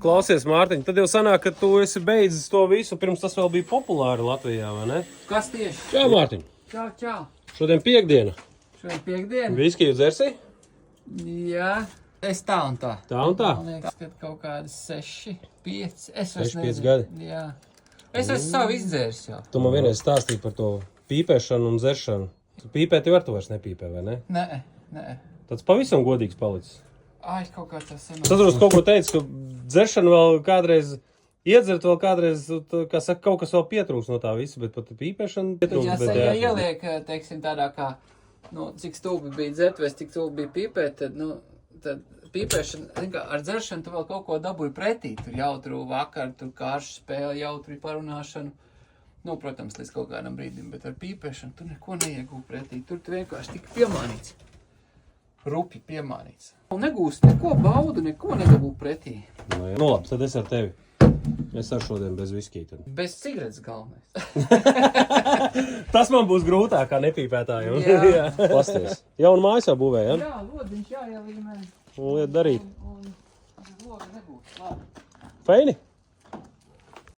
Klausies, Mārtiņ, tad jau sanāk, ka tu esi beidzis to visu, pirms tas vēl bija populāri Latvijā, vai ne? Kas tieši? Čau, Mārtiņ. Čau. Šodien piekdiena. Šodien piekdiena? Viskiju dzersi? Jā. Es tā un tā. Tā un tā? Man liekas, ka kaut kādas 6, 5. Es 6-5 gadi. Jā. Es esmu savu izdzēris jau. Tu man vienreiz stāstīji par to pīpēšanu un dzeršanu. Tu pīpēt jau ar to vairs nepīpē, vai ne? Nē. Tāds pavisam godīgs palicis. Ai, kaut kā tas ir. Tas varbūt kaut ko teica, ka dzeršana vēl kādreiz, iedzert vēl kādreiz, kā saka, kaut kas vēl pietrūks no tā visa, bet pat pīpēšana pietrūks. Ja ieliek, teiksim, tādā kā, cik stulbi bija dzert, vai cik stulbi bija pīpēt, tad pīpēšana, ar dzeršanu tu vēl kaut ko dabūji pretī. Tur jautru vakar, tur kāršu spēli, jautru parunāšanu. Protams, līdz kaut kādam brīdim, bet ar pīpēšanu tu neko neiegūji pretī. Tur tu vienkārši tik piemānīts. Rupi piemānīts. Negūst neko baudu, neko nedabū pretī. Nu labi, tad es ar tevi. Es ar šodien bez viskija tad. Bez cigaretes galvenais. Tas man būs grūtāk kā nepīpētājiem. Jā. Pasties. Jaunu mājas jau būvēja, ja? Jā, lodiņš jāielīmē. Un liet darīt. Un logi nebūs. Labi. Feini?